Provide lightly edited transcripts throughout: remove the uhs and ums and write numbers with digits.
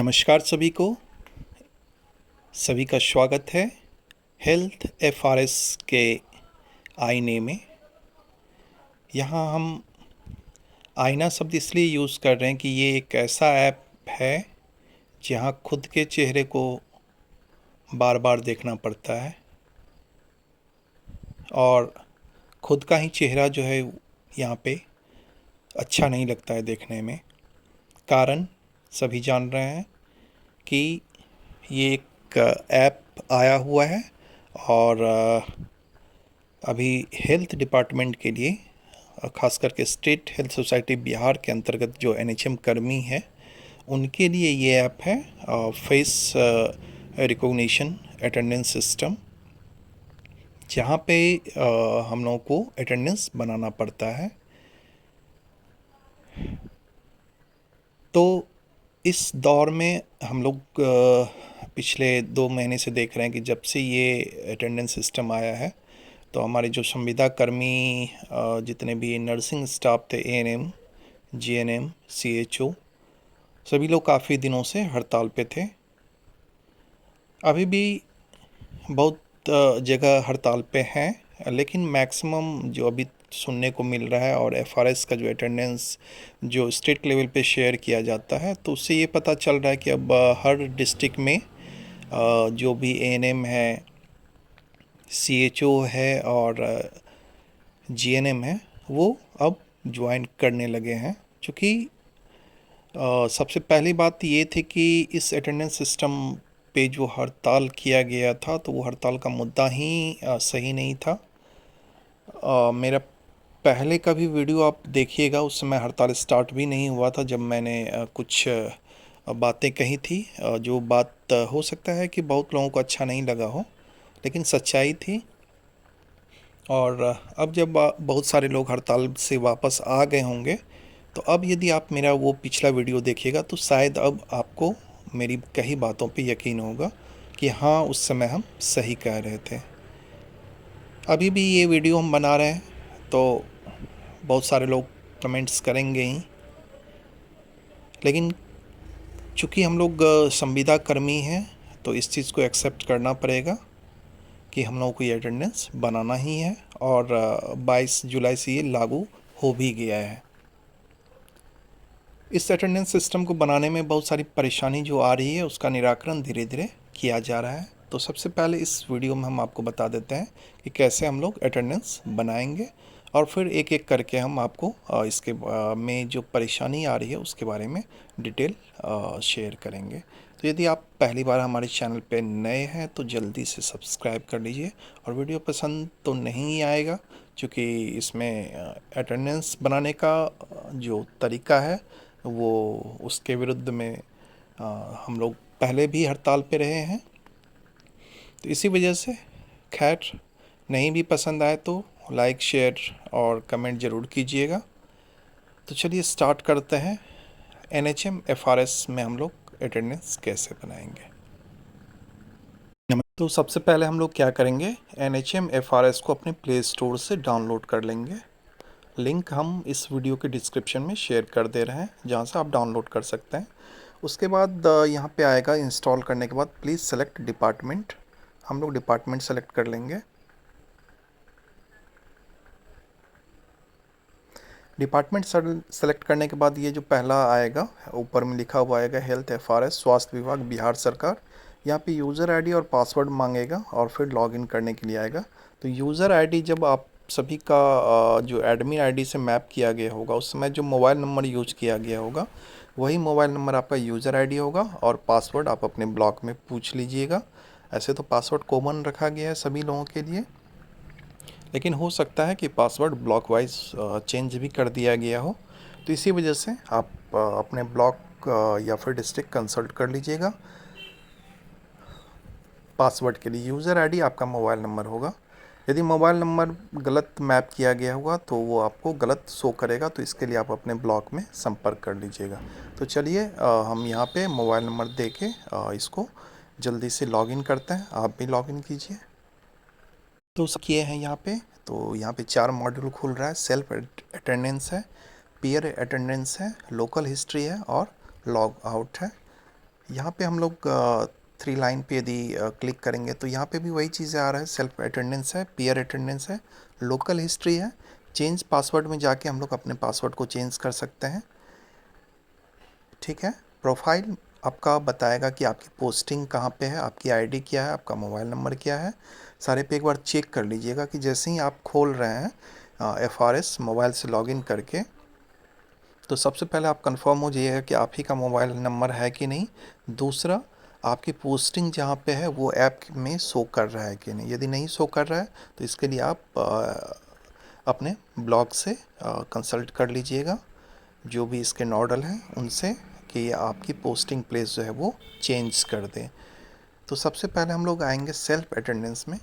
नमस्कार सभी का स्वागत है हेल्थ एफआरएस के आईने में। यहाँ हम आईना शब्द इसलिए यूज़ कर रहे हैं कि ये एक ऐसा ऐप है जहाँ खुद के चेहरे को बार बार देखना पड़ता है और खुद का ही चेहरा जो है यहाँ पे अच्छा नहीं लगता है देखने में। कारण सभी जान रहे हैं कि ये एक ऐप आया हुआ है और अभी हेल्थ डिपार्टमेंट के लिए खास करके स्टेट हेल्थ सोसाइटी बिहार के अंतर्गत जो एनएचएम कर्मी है उनके लिए ये ऐप है फेस रिकॉग्निशन अटेंडेंस सिस्टम, जहाँ पे हम लोगों को अटेंडेंस बनाना पड़ता है। तो इस दौर में हम लोग पिछले 2 महीने से देख रहे हैं कि जब से ये अटेंडेंस सिस्टम आया है तो हमारे जो संविदा कर्मी जितने भी नर्सिंग स्टाफ थे, एएनएम, जीएनएम, सीएचओ, सभी लोग काफ़ी दिनों से हड़ताल पे थे। अभी भी बहुत जगह हड़ताल पे हैं, लेकिन मैक्सिमम जो अभी सुनने को मिल रहा है और एफआरएस का जो अटेंडेंस जो स्टेट लेवल पे शेयर किया जाता है तो उससे ये पता चल रहा है कि अब हर डिस्ट्रिक्ट में जो भी एएनएम है, सीएचओ है और जीएनएम है वो अब ज्वाइन करने लगे हैं। क्योंकि सबसे पहली बात ये थी कि इस अटेंडेंस सिस्टम पे जो हड़ताल किया गया था तो वो हड़ताल का मुद्दा ही सही नहीं था। मेरा पहले का भी वीडियो आप देखिएगा, उस समय हड़ताल स्टार्ट भी नहीं हुआ था जब मैंने कुछ बातें कही थी। जो बात हो सकता है कि बहुत लोगों को अच्छा नहीं लगा हो, लेकिन सच्चाई थी। और अब जब बहुत सारे लोग हड़ताल से वापस आ गए होंगे तो अब यदि आप मेरा वो पिछला वीडियो देखिएगा तो शायद अब आपको मेरी कही बातों पे यकीन होगा कि हाँ, उस समय हम सही कह रहे थे। अभी भी ये वीडियो हम बना रहे हैं तो बहुत सारे लोग कमेंट्स करेंगे ही, लेकिन चूँकि हम लोग संविदा कर्मी हैं तो इस चीज़ को एक्सेप्ट करना पड़ेगा कि हम लोगों को ये अटेंडेंस बनाना ही है। और 22 जुलाई से ये लागू हो भी गया है। इस अटेंडेंस सिस्टम को बनाने में बहुत सारी परेशानी जो आ रही है उसका निराकरण धीरे धीरे किया जा रहा है। तो सबसे पहले इस वीडियो में हम आपको बता देते हैं कि कैसे हम लोग अटेंडेंस बनाएंगे और फिर एक एक करके हम आपको इसके में जो परेशानी आ रही है उसके बारे में डिटेल शेयर करेंगे। तो यदि आप पहली बार हमारे चैनल पे नए हैं तो जल्दी से सब्सक्राइब कर लीजिए। और वीडियो पसंद तो नहीं आएगा क्योंकि इसमें अटेंडेंस बनाने का जो तरीका है वो उसके विरुद्ध में हम लोग पहले भी हड़ताल पे रहे हैं, तो इसी वजह से खैर नहीं भी पसंद आए तो लाइक, शेयर और कमेंट ज़रूर कीजिएगा। तो चलिए स्टार्ट करते हैं। एनएचएम एफआरएस में हम लोग अटेंडेंस कैसे बनाएंगे। तो सबसे पहले हम लोग क्या करेंगे, एनएचएम एफआरएस को अपने प्ले स्टोर से डाउनलोड कर लेंगे। लिंक हम इस वीडियो के डिस्क्रिप्शन में शेयर कर दे रहे हैं जहाँ से आप डाउनलोड कर सकते हैं। उसके बाद यहाँ पे आएगा इंस्टॉल करने के बाद प्लीज़ सेलेक्ट डिपार्टमेंट। हम लोग डिपार्टमेंट सेलेक्ट कर लेंगे। डिपार्टमेंट सेलेक्ट करने के बाद ये जो पहला आएगा ऊपर में लिखा हुआ आएगा हेल्थ एफआरएस, स्वास्थ्य विभाग बिहार सरकार। यहाँ पे यूज़र आईडी और पासवर्ड मांगेगा और फिर लॉगिन करने के लिए आएगा। तो यूज़र आईडी जब आप सभी का जो एडमिन आईडी से मैप किया गया होगा उस समय जो मोबाइल नंबर यूज किया गया होगा वही मोबाइल नंबर आपका यूज़र आईडी होगा और पासवर्ड आप अपने ब्लॉक में पूछ लीजिएगा। ऐसे तो पासवर्ड कॉमन रखा गया है सभी लोगों के लिए, लेकिन हो सकता है कि पासवर्ड ब्लॉक वाइज चेंज भी कर दिया गया हो। तो इसी वजह से आप अपने ब्लॉक या फिर डिस्ट्रिक्ट कंसल्ट कर लीजिएगा। पासवर्ड के लिए यूज़र आईडी आपका मोबाइल नंबर होगा। यदि मोबाइल नंबर गलत मैप किया गया होगा तो वो आपको गलत शो करेगा, तो इसके लिए आप अपने ब्लॉक में संपर्क कर लीजिएगा। तो चलिए हम यहाँ पे मोबाइल नंबर दे के इसको जल्दी से लॉगिन करते हैं। आप भी लॉगिन कीजिए। तो किए हैं यहाँ पे, तो यहाँ पे 4 मॉड्यूल खुल रहा है। सेल्फ अटेंडेंस है, पीयर अटेंडेंस है, लोकल हिस्ट्री है और लॉग आउट है। यहाँ पे हम लोग 3 लाइन पे यदि क्लिक करेंगे तो यहाँ पे भी वही चीज़ें आ रहा है। सेल्फ अटेंडेंस है, पीयर अटेंडेंस है, लोकल हिस्ट्री है। चेंज पासवर्ड में जाके हम लोग अपने पासवर्ड को चेंज कर सकते हैं। ठीक है। प्रोफाइल आपका बताएगा कि आपकी पोस्टिंग कहाँ पे है, आपकी आईडी क्या है, आपका मोबाइल नंबर क्या है। सारे पे एक बार चेक कर लीजिएगा कि जैसे ही आप खोल रहे हैं FRS मोबाइल से लॉगिन करके, तो सबसे पहले आप कंफर्म हो जाइएगा कि आप ही का मोबाइल नंबर है कि नहीं। दूसरा, आपकी पोस्टिंग जहाँ पे है वो ऐप में शो कर रहा है कि नहीं। यदि नहीं शो कर रहा है तो इसके लिए आप अपने ब्लॉग से कंसल्ट कर लीजिएगा, जो भी इसके नोडल हैं उनसे, कि आपकी पोस्टिंग प्लेस जो है वो चेंज कर दें। तो सबसे पहले हम लोग आएंगे सेल्फ अटेंडेंस में।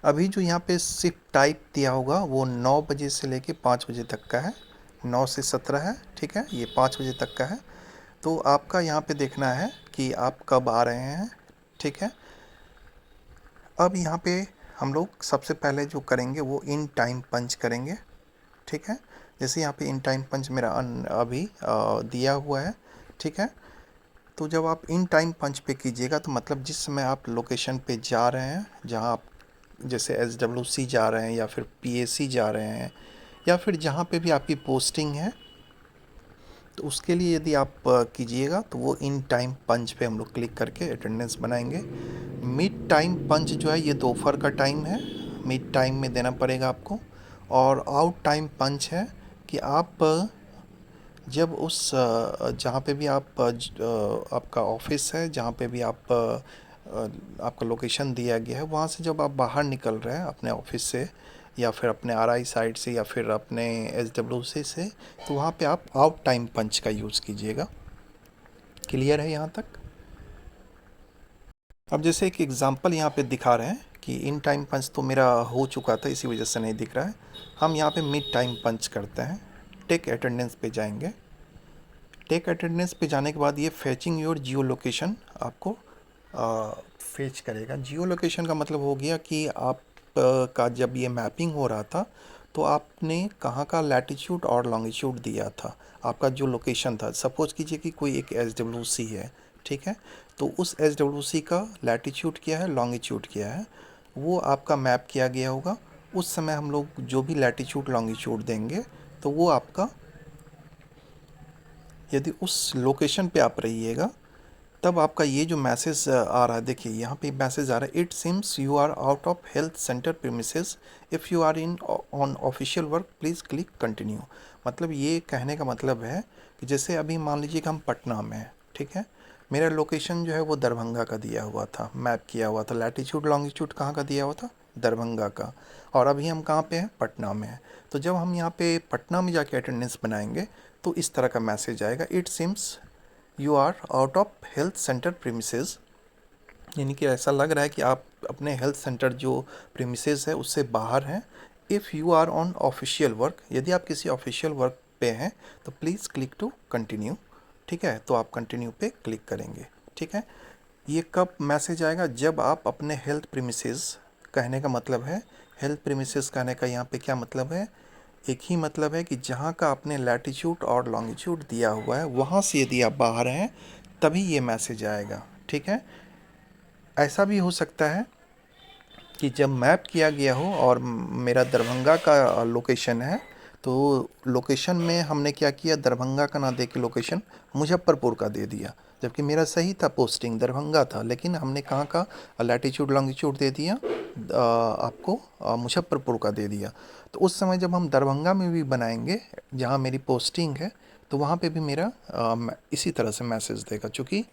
अभी जो यहाँ पे शिफ्ट टाइप दिया होगा वो 9 बजे से लेके 5 बजे तक का है। 9 से 17 है, ठीक है, ये 5 बजे तक का है। तो आपका यहाँ पे देखना है कि आप कब आ रहे हैं। ठीक है। अब यहाँ पे हम लोग सबसे पहले जो करेंगे वो इन टाइम पंच करेंगे। ठीक है। जैसे यहाँ पे इन टाइम पंच मेरा अभी दिया हुआ है। ठीक है। तो जब आप इन टाइम पंच पे कीजिएगा तो मतलब जिस समय आप लोकेशन पे जा रहे हैं, जहाँ आप जैसे SWC जा रहे हैं या फिर PAC जा रहे हैं या फिर जहाँ पे भी आपकी पोस्टिंग है, तो उसके लिए यदि आप कीजिएगा तो वो इन टाइम पंच पे हम लोग क्लिक करके अटेंडेंस बनाएंगे। मिड टाइम पंच जो है ये दोपहर का टाइम है, मिड टाइम में देना पड़ेगा आपको। और आउट टाइम पंच है कि आप जब उस जहाँ पे भी आप आपका ऑफिस है, जहाँ पे भी आप आपका लोकेशन दिया गया है, वहाँ से जब आप बाहर निकल रहे हैं अपने ऑफिस से या फिर अपने RI साइड से या फिर अपने SWC से, तो वहाँ पे आप आउट टाइम पंच का यूज़ कीजिएगा। क्लियर है यहाँ तक? अब जैसे एक एग्ज़ाम्पल यहाँ पे दिखा रहे हैं कि इन टाइम पंच तो मेरा हो चुका था, इसी वजह से नहीं दिख रहा है। हम यहाँ पे मिड टाइम पंच करते हैं। टेक अटेंडेंस पे जाएंगे। टेक अटेंडेंस पे जाने के बाद ये फेचिंग योर जियो लोकेशन आपको फेच करेगा। जियो लोकेशन का मतलब हो गया कि आप का जब ये मैपिंग हो रहा था तो आपने कहाँ का लैटिट्यूड और लॉन्गिट्यूड दिया था। आपका जो लोकेशन था, सपोज कीजिए कि कोई एक SWC है, ठीक है, तो उस SWC का लैटिट्यूड क्या है, लॉन्गिट्यूड क्या है, वो आपका मैप किया गया होगा। उस समय हम लोग जो भी लैटिट्यूड लॉन्गिट्यूड देंगे तो वो आपका, यदि उस लोकेशन पे आप रहिएगा तब आपका ये जो मैसेज आ रहा है, देखिए यहाँ पे मैसेज आ रहा है, it seems you are out of health centre premises, if you are in on official work please click continue. मतलब ये कहने का मतलब है कि जैसे अभी मान लीजिए कि हम पटना में हैं, ठीक है, मेरा लोकेशन जो है वो दरभंगा का दिया हुआ था, मैप किया हुआ था, लैटिट्यूड लॉन्गिट्यूड कहाँ का दिया हुआ था, दरभंगा का, और अभी हम कहाँ पे हैं, पटना में हैं। तो जब हम यहाँ पे पटना में जाके अटेंडेंस बनाएंगे तो इस तरह का मैसेज आएगा, it seems you are out of health centre premises, यानी कि ऐसा लग रहा है कि आप अपने हेल्थ सेंटर जो प्रीमिसेस है उससे बाहर हैं। If you are on official work, यदि आप किसी ऑफिशियल वर्क पे हैं तो प्लीज़ क्लिक टू कंटिन्यू। ठीक है, तो आप कंटिन्यू पे क्लिक करेंगे। ठीक है। ये कब मैसेज आएगा, जब आप अपने हेल्थ प्रीमिसेस, कहने का मतलब है हेल्थ प्रीमिसेस कहने का यहाँ पे क्या मतलब है, एक ही मतलब है कि जहाँ का आपने लैटिट्यूड और लॉन्गिट्यूड दिया हुआ है वहाँ से यदि आप बाहर हैं तभी ये मैसेज आएगा। ठीक है। ऐसा भी हो सकता है कि जब मैप किया गया हो और मेरा दरभंगा का लोकेशन है, तो लोकेशन में हमने क्या किया, दरभंगा का ना दे के लोकेशन मुजफ्फरपुर का दे दिया, जबकि मेरा सही था, पोस्टिंग दरभंगा था, लेकिन हमने कहाँ का लैटिट्यूड लॉन्गिट्यूड दे दिया, आपको मुजफ्फरपुर का दे दिया। तो उस समय जब हम दरभंगा में भी बनाएंगे जहाँ मेरी पोस्टिंग है, तो वहाँ पे भी मेरा इसी तरह से मैसेज देगा, चूँकि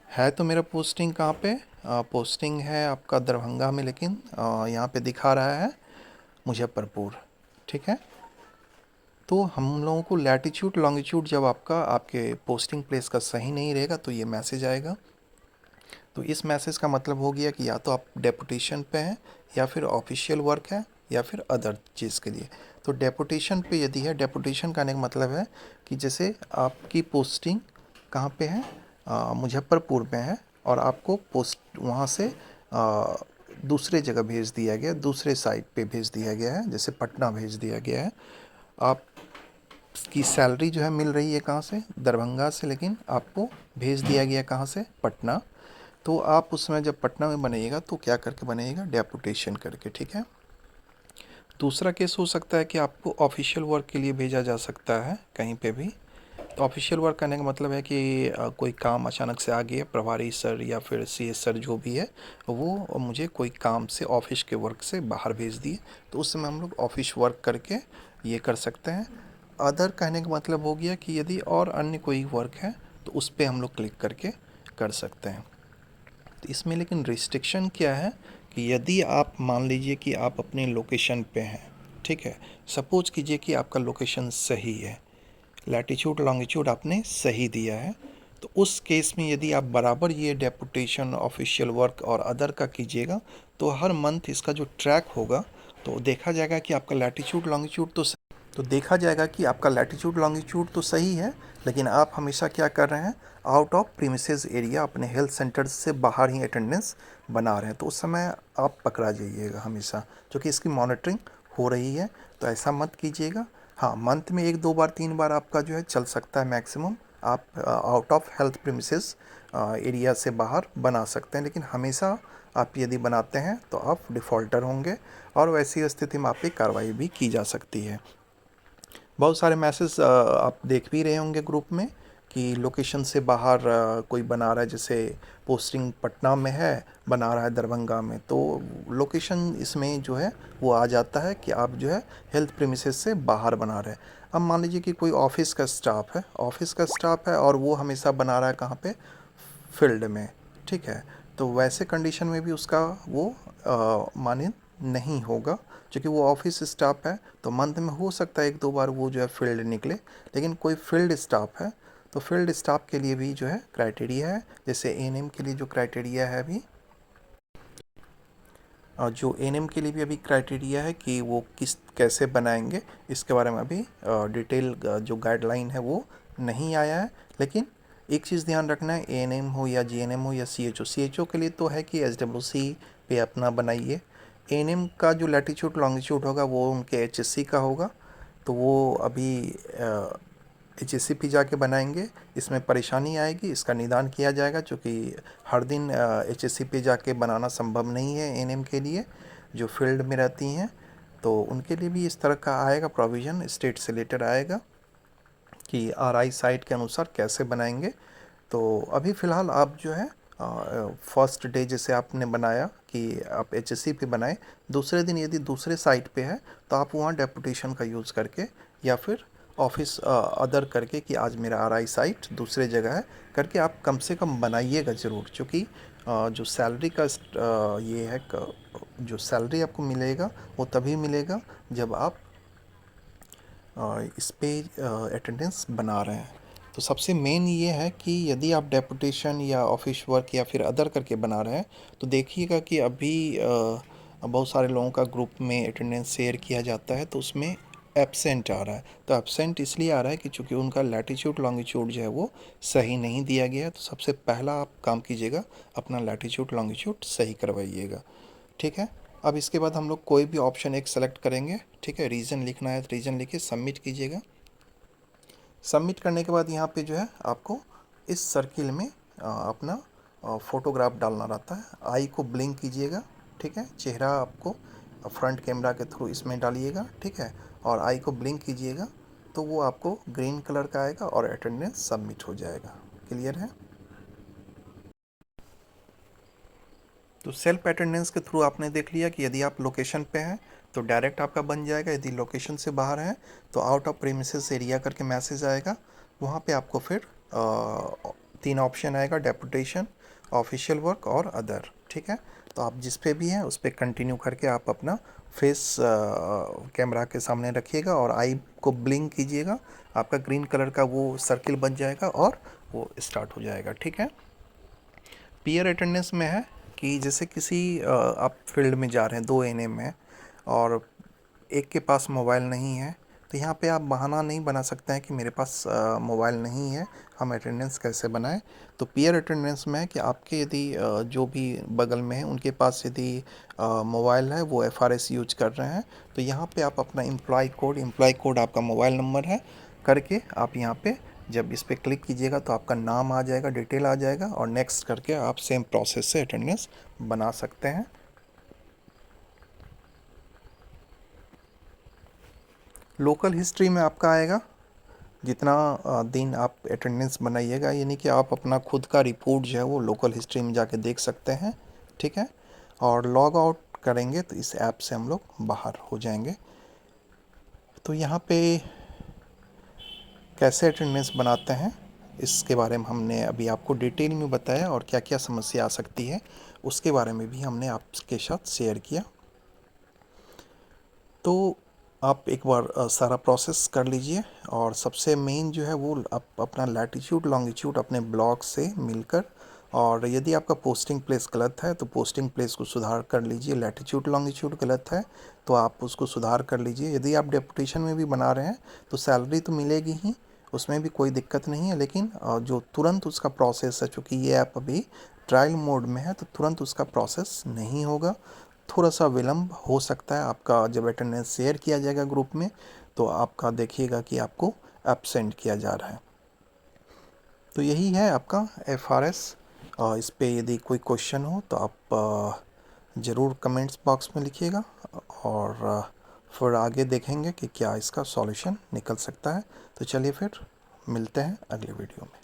है तो मेरा पोस्टिंग कहाँ पे, पोस्टिंग है आपका दरभंगा में, लेकिन यहाँ पे दिखा रहा है मुजफ्फरपुर। ठीक है। तो हम लोगों को लैटिट्यूड लॉन्गिट्यूड जब आपका आपके पोस्टिंग प्लेस का सही नहीं रहेगा तो ये मैसेज आएगा। तो इस मैसेज का मतलब हो गया कि या तो आप डेपुटेशन पे हैं या फिर ऑफिशियल वर्क है या फिर अदर चीज़ के लिए। तो डेपुटेशन पे यदि है, डेपुटेशन का मतलब है कि जैसे आपकी पोस्टिंग कहाँ पे है, मुजफ्फरपुर में है, और आपको पोस्ट वहाँ से दूसरे जगह भेज दिया गया, दूसरे साइट पे भेज दिया गया है, जैसे पटना भेज दिया गया है। आपकी सैलरी जो है मिल रही है कहाँ से, दरभंगा से, लेकिन आपको भेज दिया गया कहाँ से, पटना। तो आप उस समय जब पटना में बनाइएगा तो क्या करके बनाइएगा, डेपुटेशन करके, ठीक है। दूसरा केस हो सकता है कि आपको ऑफिशियल वर्क के लिए भेजा जा सकता है कहीं पे भी। तो ऑफिशियल वर्क करने का मतलब है कि कोई काम अचानक से आ गया, प्रभारी सर या फिर सीएस सर जो भी है वो मुझे कोई काम से ऑफिस के वर्क से बाहर भेज दिए, तो उस समय हम लोग ऑफिस वर्क करके ये कर सकते हैं। अदर कहने का मतलब हो गया कि यदि और अन्य कोई वर्क है तो उस पर हम लोग क्लिक करके कर सकते हैं। तो इसमें लेकिन रिस्ट्रिक्शन क्या है कि यदि आप मान लीजिए कि आप अपने लोकेशन पे हैं, ठीक है, सपोज कीजिए कि आपका लोकेशन सही है, लैटिट्यूड लॉन्गिट्यूड आपने सही दिया है, तो उस केस में यदि आप बराबर ये डेपुटेशन ऑफिशियल वर्क और अदर का कीजिएगा तो हर मंथ इसका जो ट्रैक होगा तो देखा जाएगा कि आपका लैटिट्यूड लॉन्गिट्यूड तो देखा जाएगा कि आपका लैटिट्यूड लॉन्गिट्यूड तो सही है, लेकिन आप हमेशा क्या कर रहे हैं, आउट ऑफ प्रीमिसेस एरिया, अपने हेल्थ सेंटर से बाहर ही अटेंडेंस बना रहे हैं, तो उस समय आप पकड़ा जाइएगा हमेशा, क्योंकि इसकी मॉनिटरिंग हो रही है। तो ऐसा मत कीजिएगा। हाँ, मंथ में 1 2 बार 3 बार आपका जो है चल सकता है मैक्सिमम, आप out of health premises area से बाहर बना सकते हैं, लेकिन हमेशा आप यदि बनाते हैं तो आप डिफ़ॉल्टर होंगे और वैसी स्थिति में आप पे कार्रवाई भी की जा सकती है। बहुत सारे मैसेज आप देख भी रहे होंगे ग्रुप में कि लोकेशन से बाहर कोई बना रहा है, जैसे पोस्टिंग पटना में है, बना रहा है दरभंगा में, तो लोकेशन इसमें जो है वो आ जाता है कि आप जो है हेल्थ प्रीमिसेस से बाहर बना रहे हैं। अब मान लीजिए कि कोई ऑफिस का स्टाफ है और वो हमेशा बना रहा है कहाँ पे, फील्ड में, ठीक है, तो वैसे कंडीशन में भी उसका वो मान्य नहीं होगा, क्योंकि वो ऑफिस स्टाफ है। तो मंथ में हो सकता है 1 2 बार वो जो है फील्ड निकले, लेकिन कोई फील्ड स्टाफ है तो फील्ड स्टाफ के लिए भी जो है क्राइटेरिया है, जैसे एएनएम के लिए जो क्राइटेरिया है अभी, और जो एएनएम के लिए भी अभी क्राइटेरिया है कि वो किस कैसे बनाएंगे, इसके बारे में अभी डिटेल जो गाइडलाइन है वो नहीं आया है। लेकिन एक चीज़ ध्यान रखना है, एएनएम हो या जीएनएम हो या सीएचओ के लिए तो है कि एसडब्ल्यूसी पे अपना बनाइए। एएनएम का जो लैटिट्यूड लॉन्गिट्यूड होगा वो उनके एचएससी का होगा, तो वो अभी एचएससी पे जाके बनाएंगे। इसमें परेशानी आएगी, इसका निदान किया जाएगा, क्योंकि हर दिन एचएससी पे जाके बनाना संभव नहीं है एएनएम के लिए जो फील्ड में रहती हैं, तो उनके लिए भी इस तरह का आएगा प्रोविज़न, स्टेट से लेटर आएगा कि आरआई साइट के अनुसार कैसे बनाएंगे। तो अभी फ़िलहाल आप जो है फर्स्ट डे जैसे आपने बनाया कि आप एचएससी पे बनाए, दूसरे दिन यदि दूसरे साइट पे है तो आप वहाँ डेपुटेशन का यूज़ करके या फिर ऑफिस अदर करके कि आज मेरा आरआई साइट दूसरे जगह है करके आप कम से कम बनाइएगा ज़रूर, क्योंकि जो सैलरी का ये है जो सैलरी आपको मिलेगा वो तभी मिलेगा जब आप इस पे अटेंडेंस बना रहे हैं। तो सबसे मेन ये है कि यदि आप डेपुटेशन या ऑफिस वर्क या फिर अदर करके बना रहे हैं तो देखिएगा कि अभी बहुत सारे लोगों का ग्रुप में अटेंडेंस शेयर किया जाता है तो उसमें एब्सेंट आ रहा है। तो एब्सेंट इसलिए आ रहा है कि चूँकि उनका लैटिट्यूड लॉन्गिट्यूड जो है वो सही नहीं दिया गया है। तो सबसे पहला आप काम कीजिएगा, अपना लैटिट्यूड लॉन्गिट्यूड सही करवाइएगा, ठीक है। अब इसके बाद हम लोग कोई भी ऑप्शन एक सेलेक्ट करेंगे, ठीक है, रीज़न लिखना है तो रीज़न लिखिए, सबमिट कीजिएगा। सबमिट करने के बाद यहाँ पे जो है आपको इस सर्किल में अपना फ़ोटोग्राफ डालना रहता है। आई को ब्लिंक कीजिएगा, ठीक है, चेहरा आपको फ्रंट कैमरा के थ्रू इसमें डालिएगा, ठीक है, और आई को ब्लिंक कीजिएगा तो वो आपको ग्रीन कलर का आएगा और अटेंडेंस सबमिट हो जाएगा। क्लियर है? तो सेल्फ अटेंडेंस के थ्रू आपने देख लिया कि यदि आप लोकेशन पे हैं तो डायरेक्ट आपका बन जाएगा, यदि लोकेशन से बाहर हैं तो आउट ऑफ प्रीमिसेस एरिया करके मैसेज आएगा। वहाँ पे आपको फिर 3 ऑप्शन आएगा, डेपुटेशन, ऑफिशियल वर्क और अदर, ठीक है। तो आप जिस पे भी हैं उस पर कंटिन्यू करके आप अपना फेस कैमरा के सामने रखिएगा और आई को ब्लिंक कीजिएगा, आपका ग्रीन कलर का वो सर्किल बन जाएगा और वो स्टार्ट हो जाएगा, ठीक है। पीयर अटेंडेंस में है कि जैसे किसी आप फील्ड में जा रहे हैं, 2 एएनएम में, और एक के पास मोबाइल नहीं है, तो यहाँ पे आप बहाना नहीं बना सकते हैं कि मेरे पास मोबाइल नहीं है, हम अटेंडेंस कैसे बनाएं। तो पीयर अटेंडेंस में है कि आपके यदि जो भी बगल में है उनके पास यदि मोबाइल है, वो एफआरएस यूज कर रहे हैं, तो यहाँ पे आप अपना एम्प्लॉय कोड आपका मोबाइल नंबर है करके आप यहाँ पे जब इस पर क्लिक कीजिएगा तो आपका नाम आ जाएगा, डिटेल आ जाएगा, और नेक्स्ट करके आप सेम प्रोसेस से अटेंडेंस बना सकते हैं। लोकल हिस्ट्री में आपका आएगा जितना दिन आप अटेंडेंस बनाइएगा, यानी कि आप अपना खुद का रिपोर्ट जो है वो लोकल हिस्ट्री में जाके देख सकते हैं। ठीक है, और लॉग आउट करेंगे तो इस ऐप से हम लोग बाहर हो जाएंगे। तो यहाँ पे कैसे अटेंडेंस बनाते हैं इसके बारे में हमने अभी आपको डिटेल में बताया, और क्या क्या समस्या आ सकती है उसके बारे में भी हमने आपके साथ शेयर किया। तो आप एक बार सारा प्रोसेस कर लीजिए, और सबसे मेन जो है वो आप अपना लैटिट्यूड लॉन्गिट्यूड अपने ब्लॉक से मिलकर, और यदि आपका पोस्टिंग प्लेस गलत है तो पोस्टिंग प्लेस को सुधार कर लीजिए। लैटिट्यूड लॉन्गिट्यूड गलत है तो आप उसको सुधार कर लीजिए। यदि आप डेपुटेशन में भी बना रहे हैं तो सैलरी तो मिलेगी ही, उसमें भी कोई दिक्कत नहीं है, लेकिन जो तुरंत उसका प्रोसेस है, चूँकि ये ऐप अभी ट्रायल मोड में है तो तुरंत उसका प्रोसेस नहीं होगा, थोड़ा सा विलम्ब हो सकता है। आपका जब अटेंडेंस शेयर किया जाएगा ग्रुप में तो आपका देखिएगा कि आपको एब्सेंट किया जा रहा है। तो यही है आपका FRS। इस पे यदि कोई क्वेश्चन हो तो आप ज़रूर कमेंट्स बॉक्स में लिखिएगा, और फिर आगे देखेंगे कि क्या इसका सॉल्यूशन निकल सकता है। तो चलिए फिर मिलते हैं अगले वीडियो में।